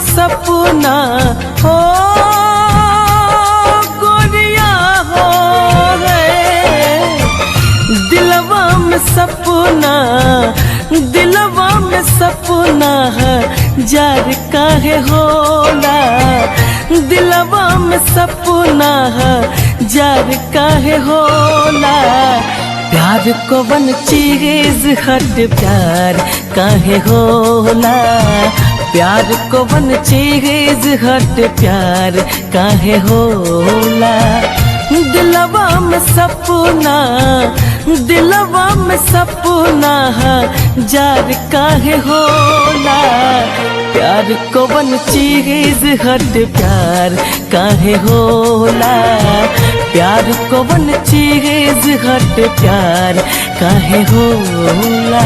सपना हो गोरिया हो गए, दिलवा में सपना, दिलवा में सपना जार काहे होला, दिलवा में सपना जार काहे होला। प्यार को बन चीज हट प्यार काहे होला, प्यार को बन चीज हट प्यार काहे होला। दिलवा में सपना, दिलवा में सपना जार काहे होला, प्यार को बन चीज हट प्यार काहे होला, प्यार को बन चीज हट प्यार काहे होला।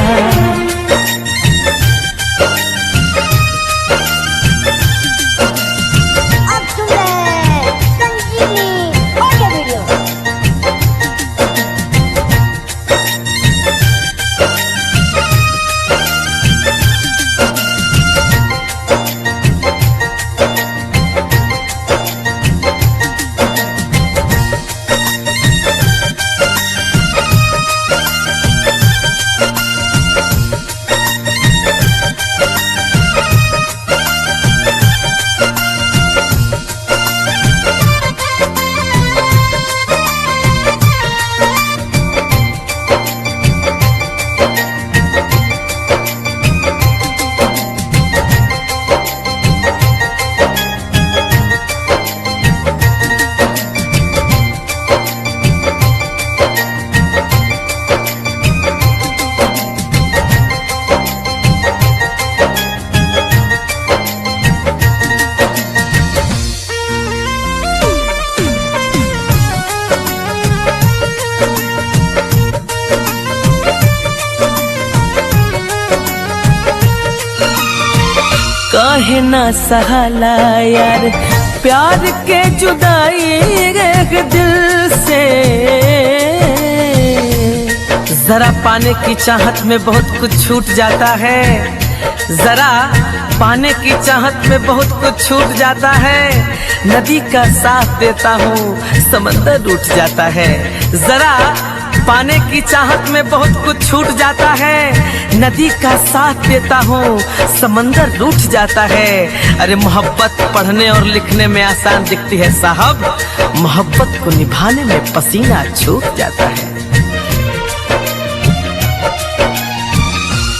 काहे ना सहाला यार प्यार के जुदाई एक दिल से, जरा पाने की चाहत में बहुत कुछ छूट जाता है, जरा पाने की चाहत में बहुत कुछ छूट जाता है। नदी का साथ देता हूँ समंदर रूठ जाता है, जरा पाने की चाहत में बहुत कुछ छूट जाता है। नदी का साथ देता हूँ समंदर रूठ जाता है। अरे मोहब्बत पढ़ने और लिखने में आसान दिखती है साहब, मोहब्बत को निभाने में पसीना छूट जाता है।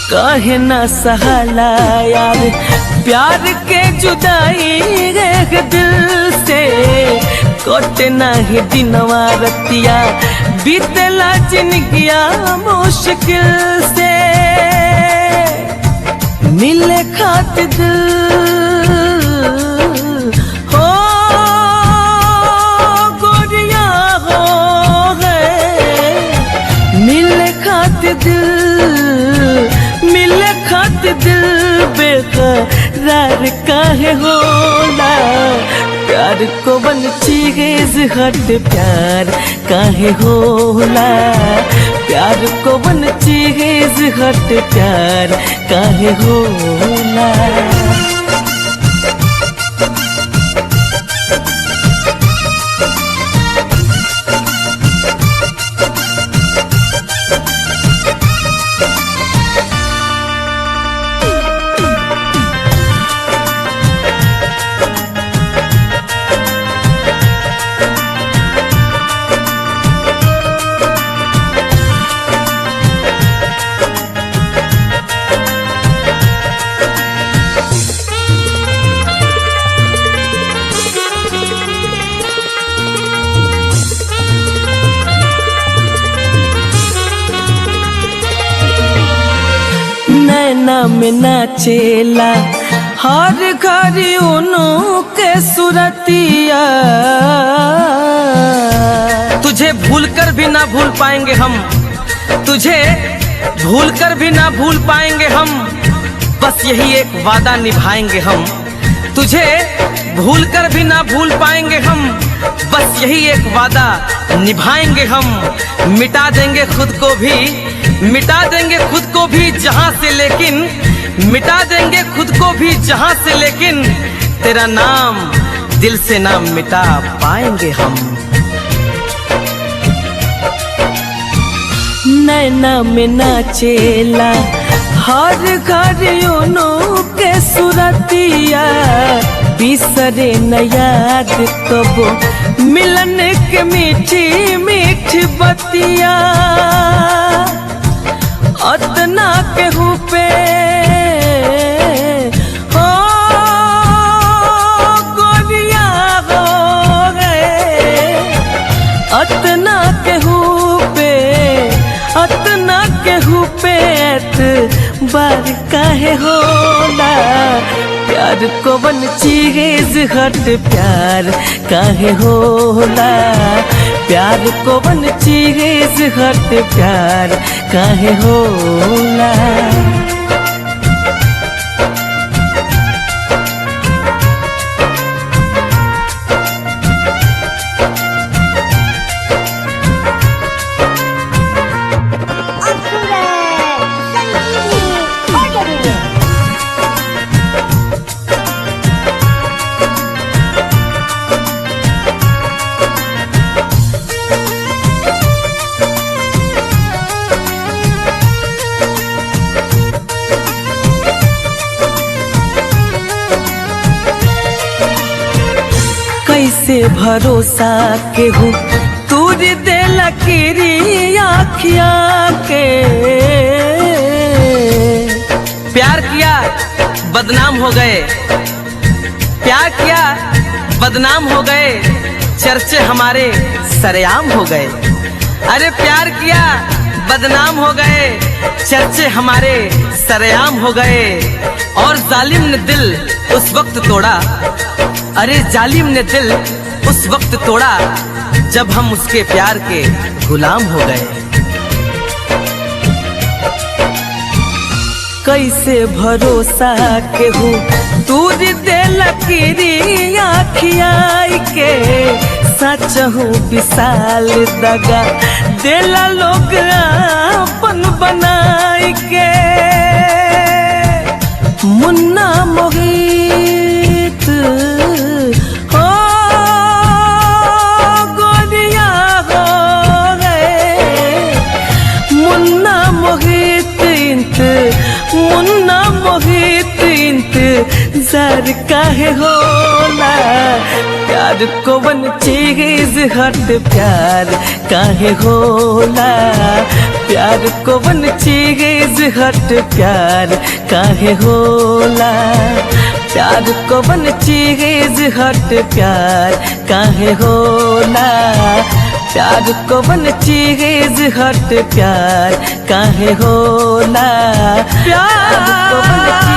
काहे ना सहाला यार प्यार के जुदाई एक दिल से, कोटे नाही दिनवा रतिया बीतला जिंदगिया मुश्किल से। मिले खातिर दिल हो गोरिया हो गए, मिले खातिर दिल, मिले खातिर दिल बेकरार काहे होला। प्यार को बन चीज हट प्यार काहे होला, प्यार को बन चीज हट प्यार काहे होला। नैना में नाचेला हर घड़ी उन्हों के सुरतिया, तुझे भूलकर भी ना भूल पाएंगे हम, तुझे भूलकर भी ना भूल पाएंगे हम। बस यही एक वादा निभाएंगे हम, तुझे भूल कर भी ना भूल पाएंगे हम, बस यही एक वादा निभाएंगे हम। मिटा देंगे खुद को भी, मिटा देंगे खुद को भी जहां से, लेकिन मिटा देंगे खुद को भी जहां से, लेकिन तेरा नाम दिल से ना मिटा पाएंगे हम। नैना में नाचेला हर घर यूनों के सुरतिया, बिसरे न याद कबो मिलन के मीठी मीठी बतिया। अतना केहू पे हो गोरिया हो गए, अतना केहू पे, अतना केहू पे बार काहे होला। प्यार को बन चीज हट प्यार काहे होला, प्यार को बन चीज हट प्यार काहे होला। कैसे भरोसा केहू तूर दे लकीरी आँखिया के। प्यार किया बदनाम हो गए, प्यार किया बदनाम हो गए, चर्चे हमारे सरेआम हो गए। अरे प्यार किया बदनाम हो गए, चर्चे हमारे सरेआम हो गए। और जालिम ने दिल उस वक्त तोड़ा, अरे जालिम ने दिल उस वक्त तोड़ा, जब हम उसके प्यार के गुलाम हो गए। कैसे भरोसा केहू दूर दे लकीरी आँखिया के, सच हूँ विशाल दगा देला लोग अपन बनाई के। मुन्ना मोहित हो गोरिया हो गए, मुन्ना मोहित मुन्ना मोहित इंतजार काहे होला। प्यार को बन चीज हट प्यार काहे होला, प्यार को बन चीज हट प्यार काहे होला। प्यार को बन चीज हट प्यार काहे होला, प्यार को बन चीज हट प्यार काहे होला। प्यार को बन